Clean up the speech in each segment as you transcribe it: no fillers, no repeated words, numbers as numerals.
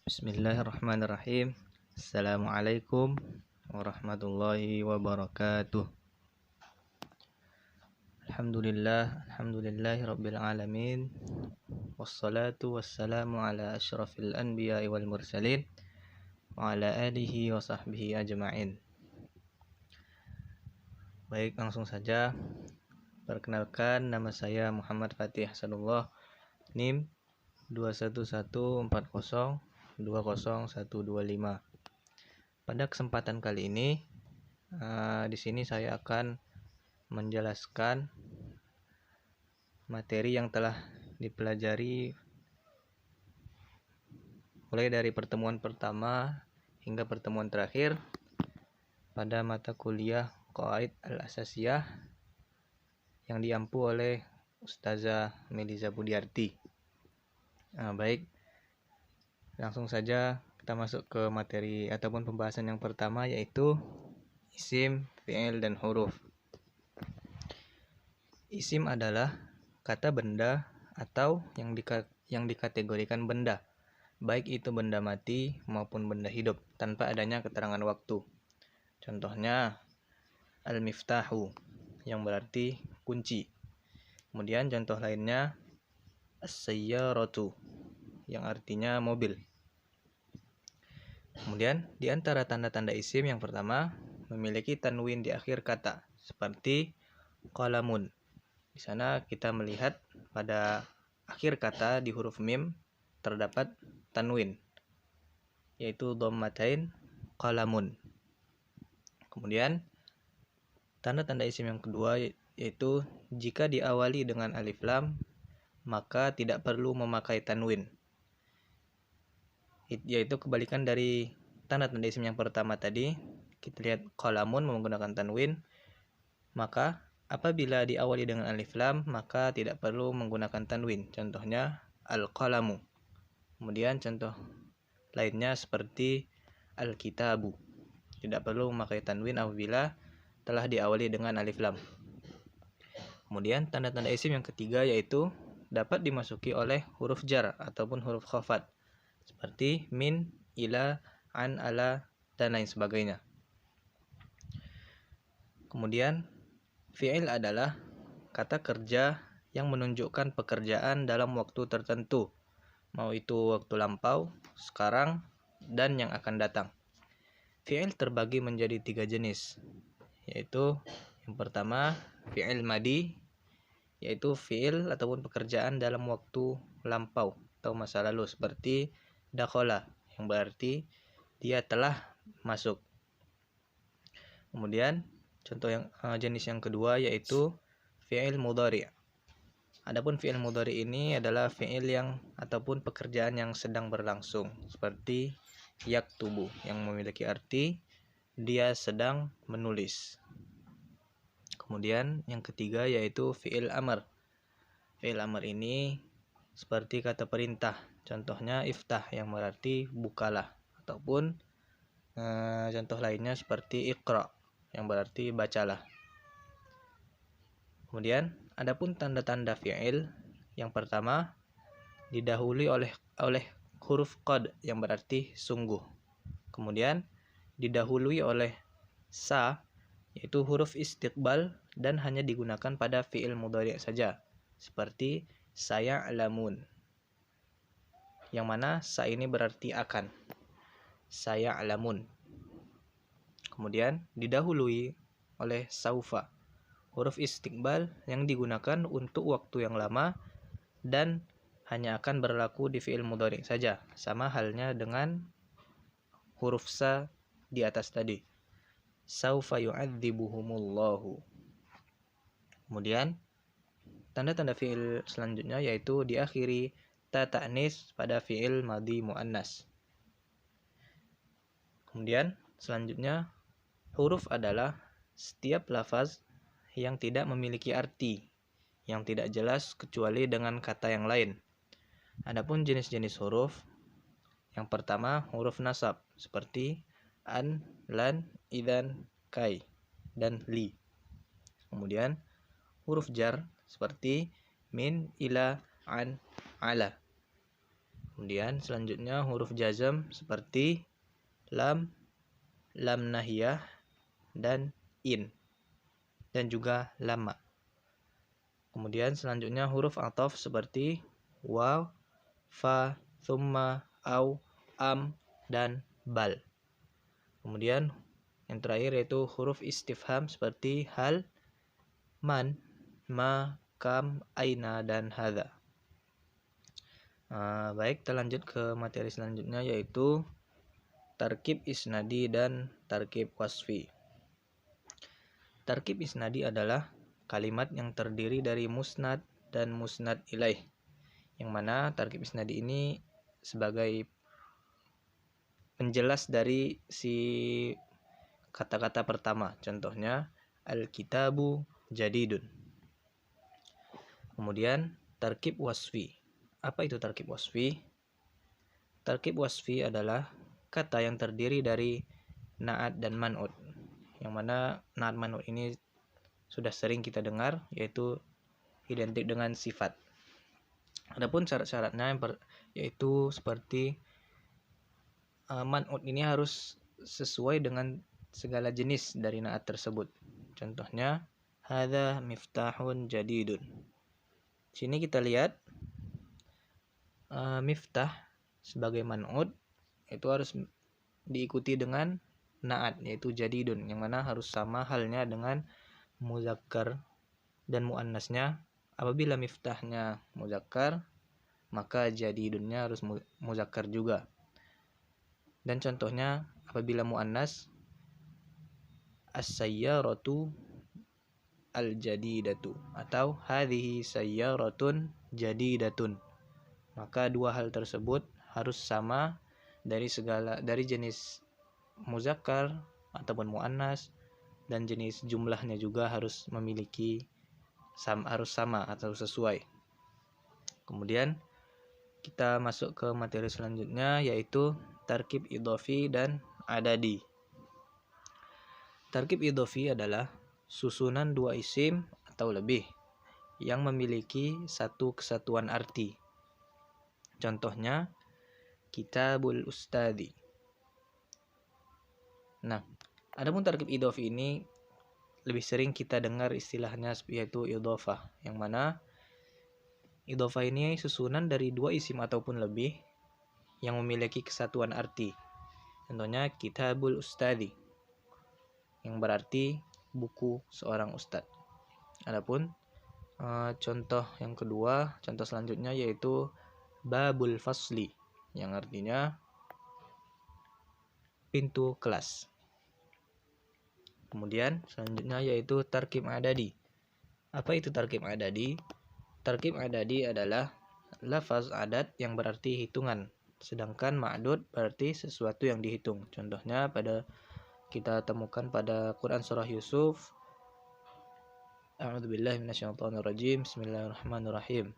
Bismillahirrahmanirrahim. Assalamualaikum warahmatullahi wabarakatuh. Alhamdulillahi rabbil alamin. Wassalatu wassalamu ala asyrafil anbiya'i wal mursalin wa ala alihi wa sahbihi ajma'in. Baik, langsung saja. Perkenalkan, nama saya Muhammad Fatih Hasanullah, NIM 21140200125. Pada kesempatan kali ini, di sini saya akan menjelaskan materi yang telah dipelajari mulai dari pertemuan pertama hingga pertemuan terakhir pada mata kuliah Qawaid Al-Asasiyah yang diampu oleh Ustazah Meliza Budiarti. Baik, langsung saja kita masuk ke materi ataupun pembahasan yang pertama, yaitu isim, fi'il, dan huruf. Isim adalah kata benda atau yang dikategorikan benda, baik itu benda mati maupun benda hidup, tanpa adanya keterangan waktu. Contohnya al-miftahu, yang berarti kunci. Kemudian contoh lainnya as-sayyaratu, yang artinya mobil. Kemudian di antara tanda-tanda isim yang pertama, memiliki tanwin di akhir kata, seperti qalamun. Di sana kita melihat pada akhir kata di huruf mim terdapat tanwin, yaitu dhammatain qalamun. Kemudian tanda-tanda isim yang kedua yaitu jika diawali dengan alif lam, maka tidak perlu memakai tanwin. Yaitu kebalikan dari tanda-tanda isim yang pertama tadi. Kita lihat qalamun menggunakan tanwin, maka apabila diawali dengan alif lam, maka tidak perlu menggunakan tanwin. Contohnya al-qalamu. Kemudian contoh lainnya seperti al-kitabu. Tidak perlu memakai tanwin apabila telah diawali dengan alif lam. Kemudian tanda-tanda isim yang ketiga yaitu dapat dimasuki oleh huruf jar ataupun huruf khafat, seperti min, ila, an, ala, dan lain sebagainya. Kemudian fi'il adalah kata kerja yang menunjukkan pekerjaan dalam waktu tertentu, mau itu waktu lampau, sekarang, dan yang akan datang. Fi'il terbagi menjadi 3 jenis, yaitu yang pertama fi'il madi, yaitu fi'il ataupun pekerjaan dalam waktu lampau atau masa lalu, seperti dakhala, yang berarti dia telah masuk. Kemudian contoh yang jenis yang kedua yaitu fi'il mudhari'. Adapun fi'il mudhari' ini adalah fi'il yang ataupun pekerjaan yang sedang berlangsung, seperti yaktubu, yang memiliki arti dia sedang menulis. Kemudian yang ketiga yaitu fi'il amr. Fi'il amr ini seperti kata perintah, contohnya iftah, yang berarti bukalah, ataupun contoh lainnya seperti iqra, yang berarti bacalah. Kemudian adapun tanda-tanda fi'il, yang pertama didahului oleh huruf qad, yang berarti sungguh. Kemudian didahului oleh sa, yaitu huruf istiqbal, dan hanya digunakan pada fi'il mudhari' saja, seperti saya'lamun, yang mana sa ini berarti akan, saya'lamun. Kemudian didahului oleh saufa, huruf istiqbal yang digunakan untuk waktu yang lama dan hanya akan berlaku di fi'il mudhari' saja, sama halnya dengan huruf sa di atas tadi, saufa yu'adzibuhumullahu. Kemudian tanda-tanda fi'il selanjutnya yaitu diakhiri ta ta'nis pada fi'il madhi muannas. Kemudian selanjutnya huruf adalah setiap lafaz yang tidak memiliki arti, yang tidak jelas kecuali dengan kata yang lain. Adapun jenis-jenis huruf, yang pertama huruf nasab, seperti an, lan, idan, kai, dan li. Kemudian huruf jar seperti min, ila, an, ala. Kemudian selanjutnya huruf jazm seperti lam, lam nahiyah, dan in, dan juga lama. Kemudian selanjutnya huruf ataf seperti waw, fa, thumma, au, am, dan bal. Kemudian yang terakhir yaitu huruf istifham seperti hal, man, ma, kam, aina, dan hadha. Baik, kita lanjut ke materi selanjutnya yaitu tarkib isnadi dan tarkib wasfi. Tarkib isnadi adalah kalimat yang terdiri dari musnad dan musnad ilaih, yang mana tarkib isnadi ini sebagai penjelas dari si kata-kata pertama. Contohnya al-kitabu jadidun. Kemudian tarkib wasfi. Apa itu tarkib wasfi? Tarkib wasfi adalah kata yang terdiri dari na'at dan man'ut, yang mana na'at man'ut ini sudah sering kita dengar, yaitu identik dengan sifat. Adapun syarat-syaratnya yaitu seperti man'ut ini harus sesuai dengan segala jenis dari na'at tersebut. Contohnya hadza miftahun jadidun. Sini kita lihat miftah sebagai man'ut itu harus diikuti dengan na'at yaitu jadidun, yang mana harus sama halnya dengan muzakkar dan muannasnya. Apabila miftahnya muzakkar, maka jadidunnya harus muzakkar juga. Dan contohnya apabila muannas as-sayyaratu al-jadidatu atau hadhihi sayyaratun jadidatun, maka dua hal tersebut harus sama dari jenis muzakkar ataupun muannas, dan jenis jumlahnya juga harus harus sama atau sesuai. Kemudian kita masuk ke materi selanjutnya yaitu tarkib idhofi dan adadi. Tarkib idhofi adalah susunan dua isim atau lebih yang memiliki satu kesatuan arti. Contohnya kitabul ustadi. Nah, adapun tarkib idhofi ini lebih sering kita dengar istilahnya yaitu idhofah, yang mana idhofah ini susunan dari dua isim ataupun lebih yang memiliki kesatuan arti. Contohnya kitabul ustadi, yang berarti buku seorang ustadz. Adapun contoh selanjutnya yaitu babul fasli, yang artinya pintu kelas. Kemudian selanjutnya yaitu tarkib adadi. Apa itu tarkib adadi? Tarkib adadi adalah lafaz adat yang berarti hitungan, sedangkan ma'dud berarti sesuatu yang dihitung. Contohnya kita temukan pada Quran surah Yusuf. A'udzubillahi minasyaitonirrajim. Bismillahirrahmanirrahim.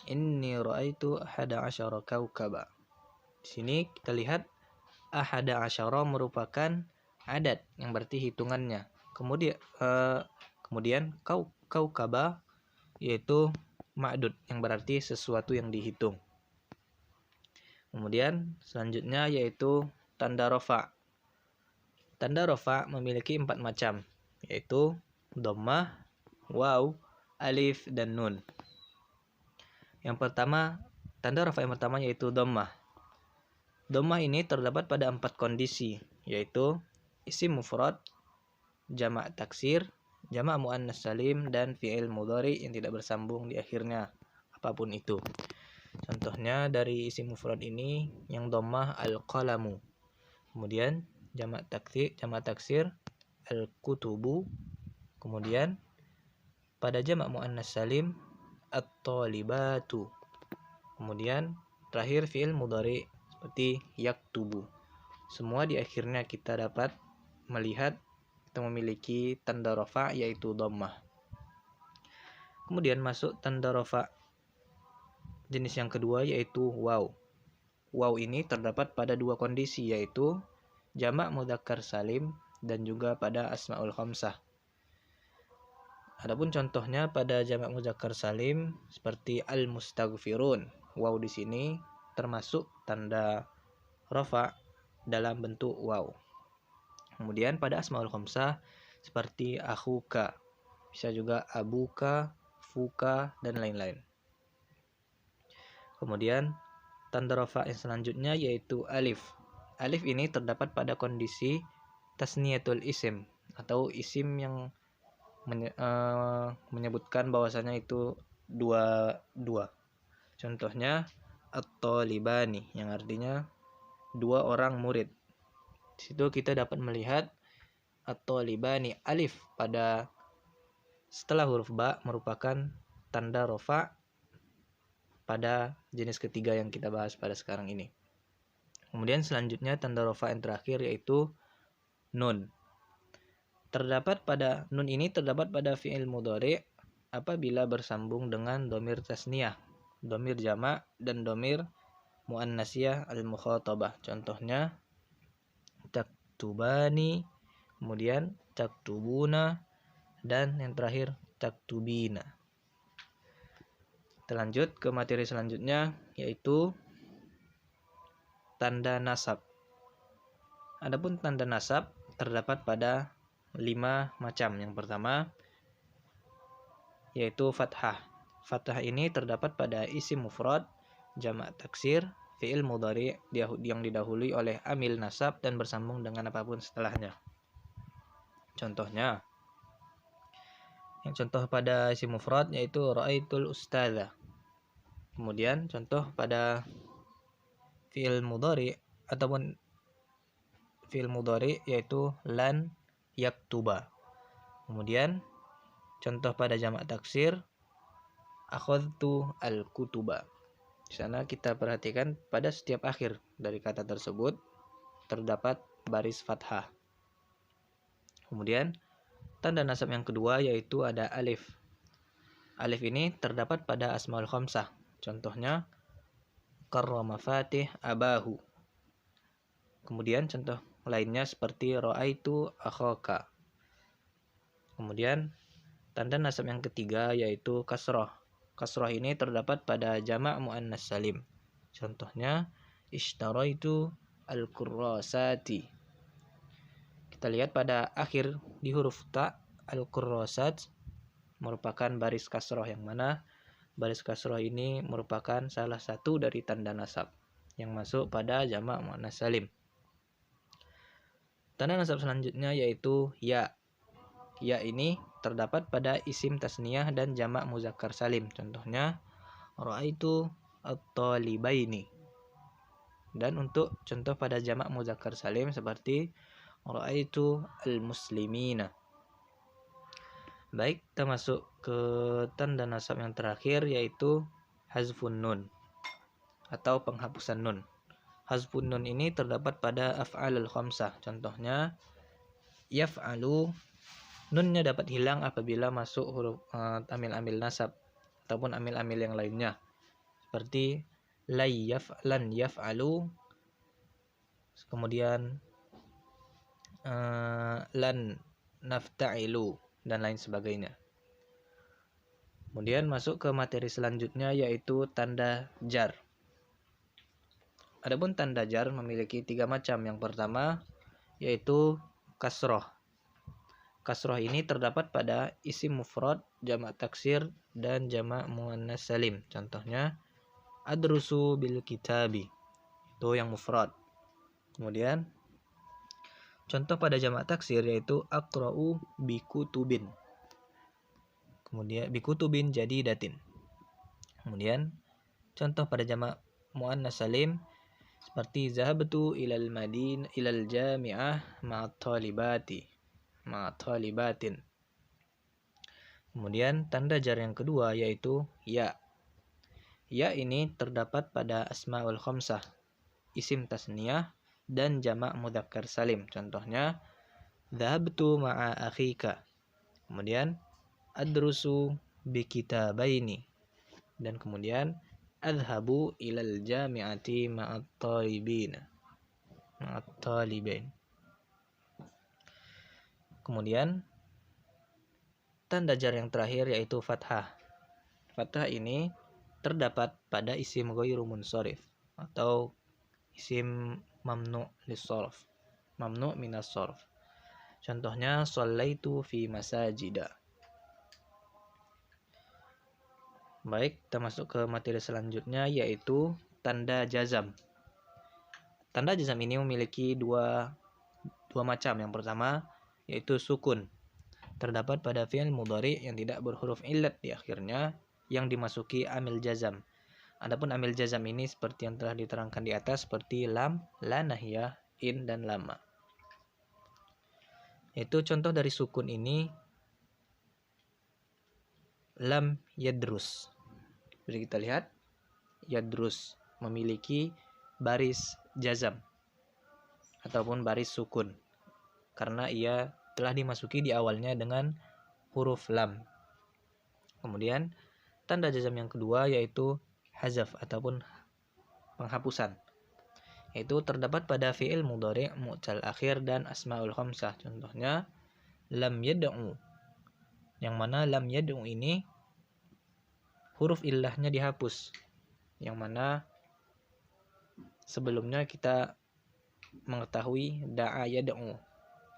Inni ra'aitu ahada asyara kaukaba. Di sini kita lihat ahada asyara merupakan adat yang berarti hitungannya. Kemudian kaukaba yaitu ma'dud yang berarti sesuatu yang dihitung. Kemudian selanjutnya yaitu tanda rafa. Tanda rafa memiliki 4 macam, yaitu dhammah, waw, alif, dan nun. Yang pertama, tanda rafa yang pertama yaitu dhammah. Dhammah ini terdapat pada 4 kondisi, yaitu isim mufrad, jamak taksir, jamak muannas salim, dan fi'il mudhari yang tidak bersambung di akhirnya, apapun itu. Contohnya dari isim mufrad ini yang dhammah al-qalamu. Kemudian jamak taksir al-kutubu. Kemudian pada jamak muannas salim at-talibatu. Kemudian terakhir fi'il mudhari seperti yaktubu. Semua di akhirnya kita dapat melihat kita memiliki tanda rafa yaitu dhammah. Kemudian masuk tanda rafa jenis yang kedua yaitu waw. Waw ini terdapat pada 2 kondisi, yaitu jamak mudzakkar salim dan juga pada asmaul khamsah. Adapun contohnya pada jamak mudzakkar salim seperti al-mustaghfirun. Waw di sini termasuk tanda rafa dalam bentuk waw. Kemudian pada asmaul khamsah seperti akhuka, bisa juga abuka, fuka, dan lain-lain. Kemudian tanda rafa yang selanjutnya yaitu alif. Alif ini terdapat pada kondisi tasniyatul isim atau isim yang menyebutkan bahwasanya itu dua. Contohnya at-talibani yang artinya dua orang murid. Di situ kita dapat melihat at-talibani alif pada setelah huruf ba merupakan tanda rafa pada jenis ketiga yang kita bahas pada sekarang ini. Kemudian selanjutnya tanda rafa yang terakhir yaitu nun. Nun ini terdapat pada fi'il mudhari apabila bersambung dengan domir tasniyah, domir jamak, dan domir muannasiyah al-mukhatabah. Contohnya taktubani, kemudian taktubuna, dan yang terakhir taktubina. Kita lanjut ke materi selanjutnya yaitu tanda nasab. Adapun tanda nasab terdapat pada 5 macam. Yang pertama yaitu fathah. Fathah ini terdapat pada isim mufrad, jamak taksir, fi'il mudhari yang didahului oleh amil nasab dan bersambung dengan apapun setelahnya. Contohnya, yang contoh pada isim mufrad yaitu ra'aitul ustadza. Kemudian contoh pada fi'il mudhari ataupun fi'il mudhari yaitu lan yaktuba. Kemudian contoh pada jamak taksir akhadtu al-kutuba. Di sana kita perhatikan pada setiap akhir dari kata tersebut terdapat baris fathah. Kemudian tanda nasab yang kedua yaitu ada alif. Alif ini terdapat pada asmaul khamsah. Contohnya karrama Fatih abahu. Kemudian contoh lainnya seperti ra'aitu akhaka. Kemudian tanda nasab yang ketiga yaitu kasroh. Kasroh ini terdapat pada jamak muannas salim. Contohnya ishtaraitu al-kurrasati. Kita lihat pada akhir di huruf ta al-kurrasat merupakan baris kasroh, yang mana baris kasroh ini merupakan salah satu dari tanda nasab yang masuk pada jamak muannas salim. Tanda nasab selanjutnya yaitu ya. Ya ini terdapat pada isim tasniyah dan jamak muzakkar salim. Contohnya ra'aitu at-talibaini. Dan untuk contoh pada jamak muzakkar salim seperti ra'aitu al-muslimina. Baik, kita masuk ke tanda nasab yang terakhir yaitu hazfun nun atau penghapusan nun. Hazfun nun ini terdapat pada af'alul khamsah. Contohnya yaf'alu. Nunnya dapat hilang apabila masuk huruf amil-amil nasab ataupun amil-amil yang lainnya. Seperti lan yaf'alu. Kemudian lan nafta'ilu dan lain sebagainya. Kemudian masuk ke materi selanjutnya yaitu tanda jar. Adapun tanda jar memiliki 3 macam. Yang pertama yaitu kasroh. Kasroh ini terdapat pada isim mufrad, jamak taksir, dan jamak muannas salim. Contohnya adrusu bil kitabi. Itu yang mufrad. Kemudian contoh pada jamak taksir yaitu aqra'u bikutubin. Kemudian bikutubin jadi datin. Kemudian contoh pada jamak muannas salim seperti zahabtu ilal jami'ah ma'at talibatin. Kemudian tanda jar yang kedua yaitu ya. Ya ini terdapat pada asmaul khamsah, isim tasniyah dan jamak mudzakkar salim. Contohnya dhahabtu ma'a akhika. Kemudian adrusu bikitabaini. Dan kemudian adhabu ilal jami'ati ma'at talibain. Kemudian tanda jar yang terakhir yaitu fathah. Fathah ini terdapat pada isim ghairu munsharif atau isim mamnu lis-sharf, mamnu minas sharf. Contohnya shallaitu fi masajida. Baik, kita masuk ke materi selanjutnya, yaitu tanda jazam. Tanda jazam ini memiliki dua macam. Yang pertama yaitu sukun. Terdapat pada fi'il mudhari yang tidak berhuruf illat di akhirnya yang dimasuki amil jazam. Adapun amil jazam ini seperti yang telah diterangkan di atas, seperti lam, la nahiyah, in, dan lama. Itu contoh dari sukun ini, lam yadrus. Jadi kita lihat, yadrus memiliki baris jazam ataupun baris sukun karena ia telah dimasuki di awalnya dengan huruf lam. Kemudian tanda jazam yang kedua yaitu hazaf ataupun penghapusan, yaitu terdapat pada fi'il mudhari' mu'tal akhir dan asmaul khamsah. Contohnya lam yad'u, yang mana lam yad'u ini huruf illahnya dihapus, yang mana sebelumnya kita mengetahui da'a yad'u,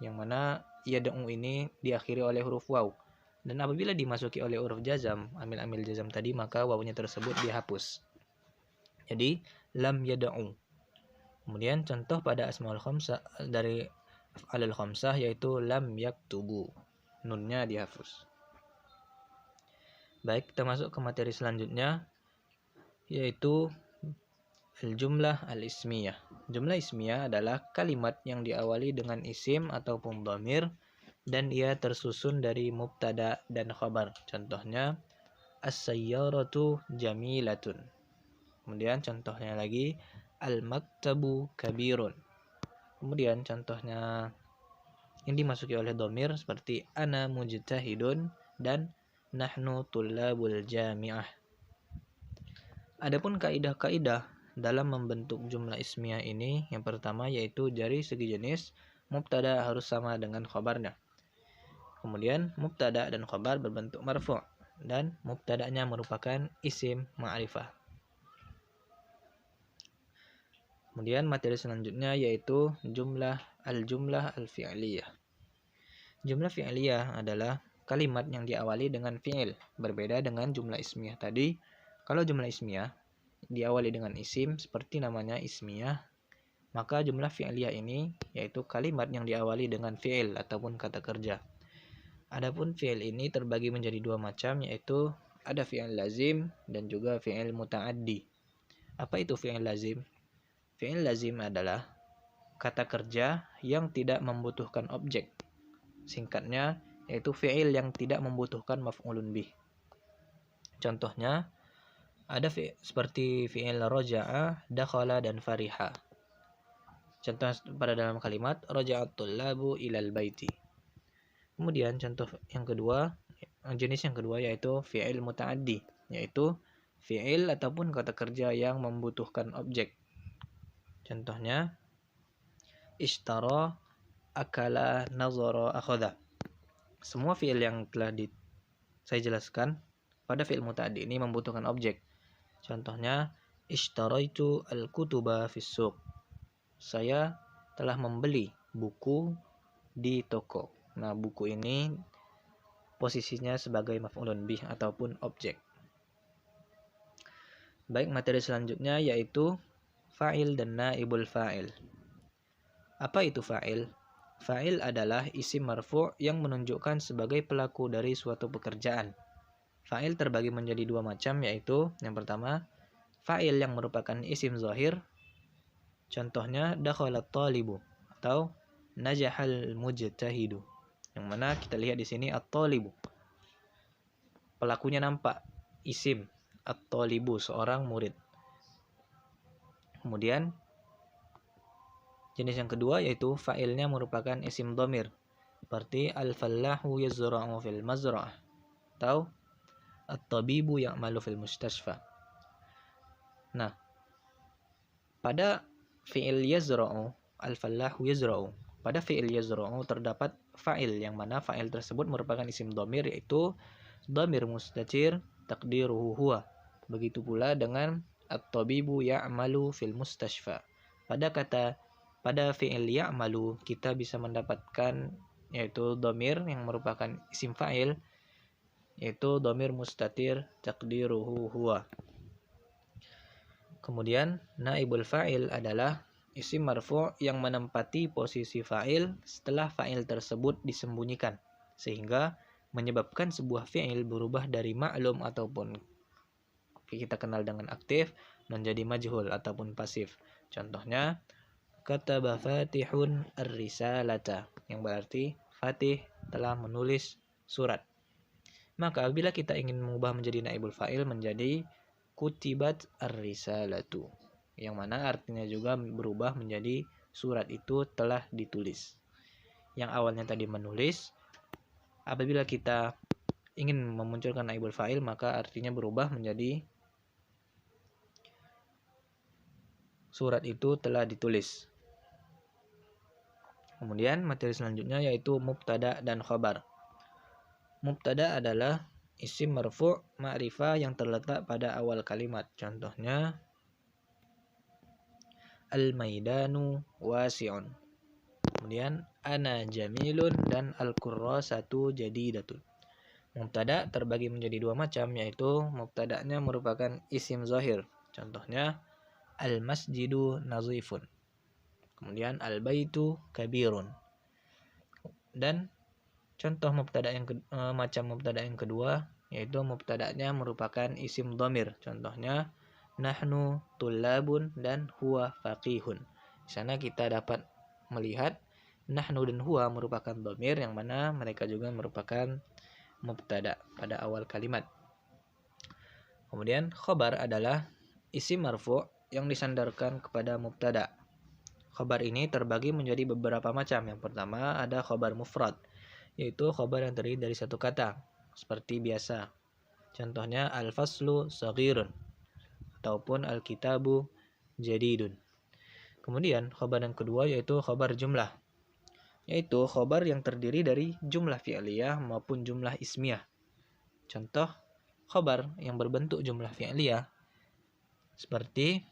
yang mana yad'u ini diakhiri oleh huruf waw, dan apabila dimasuki oleh huruf jazam, amil-amil jazam tadi, maka wawnya tersebut dihapus. Jadi lam yad'u. Kemudian contoh pada asmaul khamsah dari af'alul khamsah yaitu lam yaktubu, nunnya dihapus. Baik, kita masuk ke materi selanjutnya, yaitu al-jumlah al-ismiyah. Jumlah ismiyah adalah kalimat yang diawali dengan isim ataupun dhamir dan ia tersusun dari mubtada dan khabar. Contohnya as-sayyaratu jamilatun. Kemudian contohnya lagi al-maktabu kabirun. Kemudian contohnya yang dimasuki oleh dhamir seperti ana mujtahidun dan nahnu tullabul jami'ah. Adapun kaidah-kaidah dalam membentuk jumlah ismiyah ini, yang pertama yaitu dari segi jenis mubtada harus sama dengan khabarnya. Kemudian mubtada dan khabar berbentuk marfu' dan mubtadanya merupakan isim ma'rifah. Kemudian materi selanjutnya yaitu jumlah al-fi'liyah. Jumlah fi'liyah adalah kalimat yang diawali dengan fi'il, berbeda dengan jumlah ismiyah tadi. Kalau jumlah ismiyah diawali dengan isim seperti namanya ismiyah, maka jumlah fi'liyah ini yaitu kalimat yang diawali dengan fi'il ataupun kata kerja. Adapun fi'il ini terbagi menjadi dua macam, yaitu ada fi'il lazim dan juga fi'il muta'addi. Apa itu fi'il lazim? Fi'il lazim adalah kata kerja yang tidak membutuhkan objek. Singkatnya yaitu fi'il yang tidak membutuhkan maf'ulun bih. Contohnya ada seperti fi'il raja'a, dakhala, dan fariha. Contoh pada dalam kalimat raja'at tullabu ilal baiti. Kemudian contoh yang kedua, jenis yang kedua yaitu fi'il muta'addi, yaitu fi'il ataupun kata kerja yang membutuhkan objek. Contohnya ishtara, akala, nazara, akhadha. Semua fi'il yang telah saya jelaskan pada fi'il muta'addi ini membutuhkan objek. Contohnya ishtaraitu al-kutuba fis suq. Saya telah membeli buku di toko. Nah, buku ini posisinya sebagai maf'ulun bih ataupun objek. Baik, materi selanjutnya yaitu fa'il dan naibul fa'il. Apa itu fa'il? Fa'il adalah isim marfu' yang menunjukkan sebagai pelaku dari suatu pekerjaan. Fa'il terbagi menjadi dua macam, yaitu yang pertama fa'il yang merupakan isim zahir. Contohnya dakhalat talibu atau najahal mujtahidu. Yang mana kita lihat di sini at-talibu. Pelakunya nampak, isim at-talibu, seorang murid. Kemudian jenis yang kedua yaitu fa'ilnya merupakan isim dhamir, seperti al-fallahu yazra'u fil mazra'ah atau at-tabibu ya'malu fil mustashfa. Nah, pada fi'il yazra'u, al-fallahu yazra'u, pada fi'il yazra'u terdapat fa'il, yang mana fa'il tersebut merupakan isim dhamir, yaitu dhamir mustatir taqdiruhu huwa. Begitu pula dengan at-tabibu ya'malu fil mustashfa. Pada fi'il ya'malu kita bisa mendapatkan yaitu dhamir yang merupakan isim fa'il, yaitu dhamir mustatir taqdiruhu huwa. Kemudian naibul fa'il adalah isim marfu' yang menempati posisi fa'il setelah fa'il tersebut disembunyikan, sehingga menyebabkan sebuah fi'il berubah dari ma'lum ataupun kita kenal dengan aktif menjadi majhul ataupun pasif. Contohnya kataba Fatihun ar-risalata, yang berarti Fatih telah menulis surat. Maka apabila kita ingin mengubah menjadi naibul fa'il menjadi kutibat ar-risalatu, yang mana artinya juga berubah menjadi surat itu telah ditulis. Yang awalnya tadi menulis, apabila kita ingin memunculkan naibul fa'il maka artinya berubah menjadi surat itu telah ditulis. Kemudian materi selanjutnya yaitu mubtada dan khobar. Mubtada adalah isim marfu' ma'rifah yang terletak pada awal kalimat. Contohnya al-maidanu wasi'un. Kemudian ana jamilun dan al-kurrasatu jadidatun. Mubtada terbagi menjadi dua macam, yaitu mubtada'nya merupakan isim zahir. Contohnya al-masjidu nazifun. Kemudian al-baitu kabirun. Dan contoh mubtada macam mubtada yang kedua yaitu mubtada'nya merupakan isim dhamir. Contohnya nahnu tullabun dan huwa faqihun. Di sana kita dapat melihat nahnu dan huwa merupakan dhamir yang mana mereka juga merupakan mubtada pada awal kalimat. Kemudian khobar adalah isim marfu' yang disandarkan kepada mubtada. Khobar ini terbagi menjadi beberapa macam. Yang pertama ada khobar mufrad, yaitu khobar yang terdiri dari satu kata, seperti biasa. Contohnya al-faslu saghirun ataupun al-kitabu jadidun. Kemudian khobar yang kedua yaitu khobar jumlah, yaitu khobar yang terdiri dari jumlah fi'liyah maupun jumlah ismiyah. Contoh khobar yang berbentuk jumlah fi'liyah seperti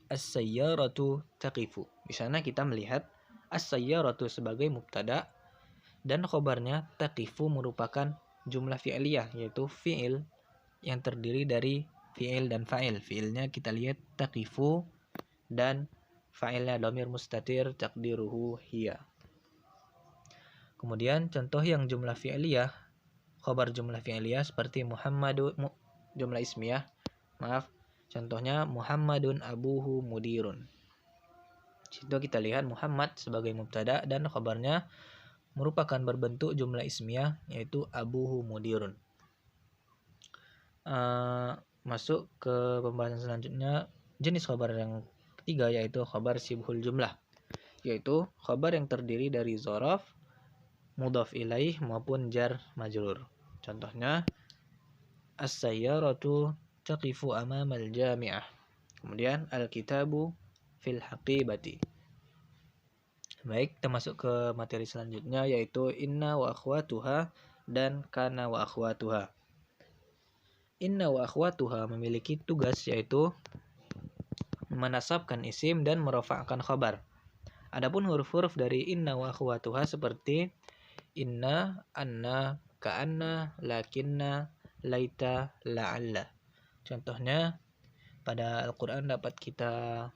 as-sayyaratu taqifu. Di sana kita melihat as-sayyaratu sebagai mubtada dan khobarnya taqifu merupakan jumlah fi'liyah, yaitu fi'il yang terdiri dari fi'il dan fa'il. Fi'ilnya kita lihat taqifu dan fa'ilnya dhamir mustatir taqdiruhu hiya. Kemudian contoh yang jumlah fi'liyah, khobar jumlah fi'liyah seperti Muhammadu jumlah ismiyah. Contohnya Muhammadun abuhu mudirun. Situ kita lihat Muhammad sebagai mubtada dan khabarnya merupakan berbentuk jumlah ismiyah yaitu abuhu mudirun. Masuk ke pembahasan selanjutnya, jenis khabar yang ketiga yaitu khabar sibhul jumlah, yaitu khabar yang terdiri dari dzaraf, mudhaf ilaih maupun jar majrur. Contohnya as-sayyaratu taqifu amamal jami'ah. Kemudian al-kitabu fil haqibati. Baik, kita masuk ke materi selanjutnya yaitu inna wa akhwatuha dan kana wa akhwatuha. Inna wa akhwatuha memiliki tugas yaitu menasabkan isim dan merafa'kan khabar. Adapun huruf-huruf dari inna wa akhwatuha seperti inna, anna, ka'anna, lakinna, laita, la'alla. Contohnya pada Al-Quran dapat kita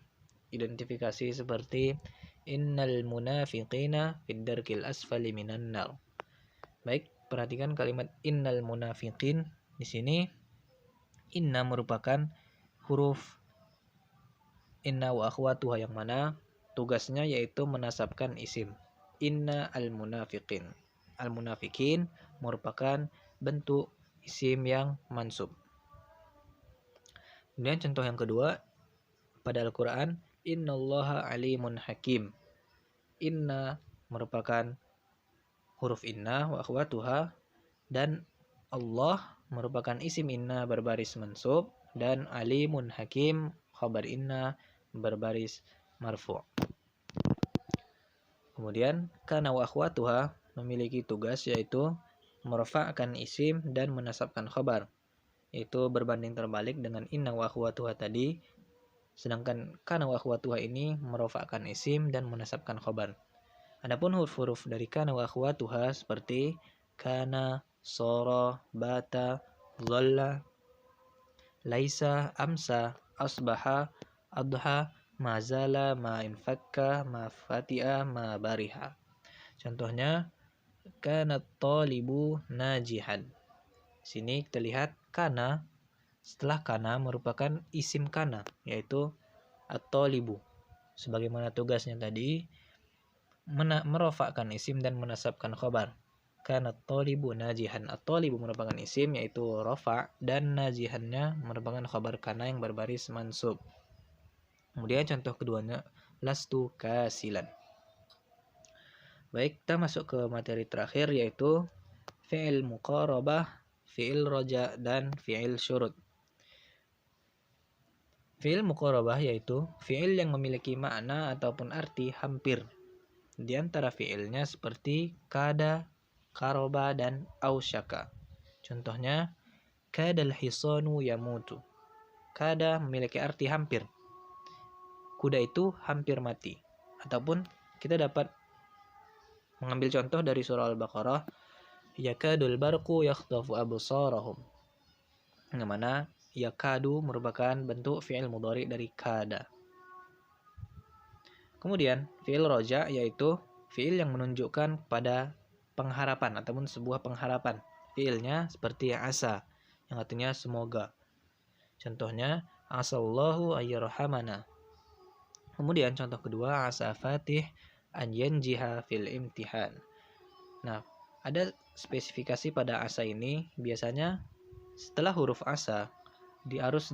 identifikasi seperti innal munafiqina fid darkil asfali minan nar. Baik, perhatikan kalimat innal munafiqin. Di sini inna merupakan huruf inna wa akhwatuha yang mana tugasnya yaitu menasabkan isim. Inna al-munafiqin. Al-munafiqin merupakan bentuk isim yang mansub. Kemudian contoh yang kedua pada Al-Quran, innallaha alimun hakim. Inna merupakan huruf inna wa akhwatuha dan Allah merupakan isim inna berbaris mansub dan alimun hakim khabar inna berbaris marfu'. Kemudian kana wa akhwatuha memiliki tugas yaitu merafa'kan isim dan menasabkan khabar. yaitu berbanding terbalik dengan inna wa akhwatuha tadi. Sedangkan kana wa akhwatuha ini merofakkan isim dan menasabkan khobar. Adapun huruf-huruf dari kana wa akhwatuha seperti kana, sora, bata, dhalla, laisa, amsa, asbaha, adha, mazala, ma infakka, ma fati'a, ma bariha. Contohnya kana talibu najihan. Sini kita lihat kana, setelah kana merupakan isim kana, yaitu at-talibu. Sebagaimana tugasnya tadi, merofakkan isim dan menasabkan khobar. Kana at-talibu najihan. At-talibu merupakan isim, yaitu rofa, dan najihannya merupakan khobar kana yang berbaris mansub. Kemudian contoh keduanya, lastu kasilan. Baik, kita masuk ke materi terakhir, yaitu fi'il muqarabah, fi'il roja, dan fi'il syurut. Fi'il muqarabah yaitu fi'il yang memiliki makna ataupun arti hampir. Di antara fi'ilnya seperti kada, karoba, dan ausyaka. Contohnya, kadal hisanu yamutu. Kada memiliki arti hampir. Kuda itu hampir mati. Ataupun kita dapat mengambil contoh dari surah Al-Baqarah, yakadul barqu yakhtafu absarahum. Yang mana yakadu merupakan bentuk fi'il mudhari dari kada. Kemudian fi'il roja yaitu fi'il yang menunjukkan pada pengharapan ataupun sebuah pengharapan. Fi'ilnya seperti asa yang artinya semoga. Contohnya asallahu ayyarhamana. Kemudian contoh kedua asa fatih an yanjiha fil imtihan. Nah, ada spesifikasi pada asa ini. Biasanya setelah huruf asa harus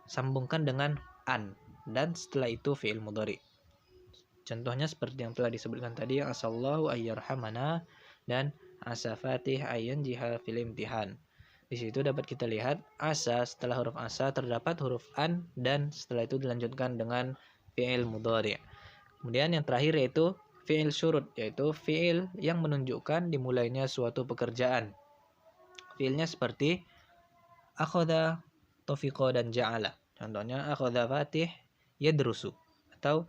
disambungkan dengan an, dan setelah itu fi'il mudhari. Contohnya seperti yang telah disebutkan tadi, asallahu ayyarhamana dan asa fatih ayyan jiha fil imtihan. Di situ dapat kita lihat asa, setelah huruf asa terdapat huruf an, dan setelah itu dilanjutkan dengan fi'il mudhari. Kemudian yang terakhir yaitu fi'il syurut, yaitu fi'il yang menunjukkan dimulainya suatu pekerjaan. Fi'ilnya seperti akhadha, tofiqa, dan ja'ala. Contohnya akhadha fatih yadrusu atau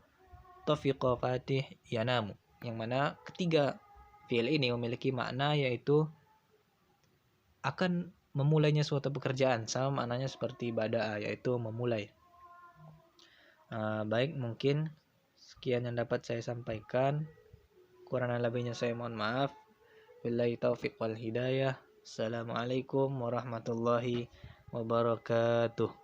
tofiqa fatih yanamu. Yang mana ketiga fi'il ini memiliki makna yaitu akan memulainya suatu pekerjaan, sama maknanya seperti bada'a, yaitu memulai. Baik, mungkin sekian yang dapat saya sampaikan. Kurang lebihnya saya mohon maaf. Billahi taufiq wal hidayah. Assalamualaikum warahmatullahi wabarakatuh.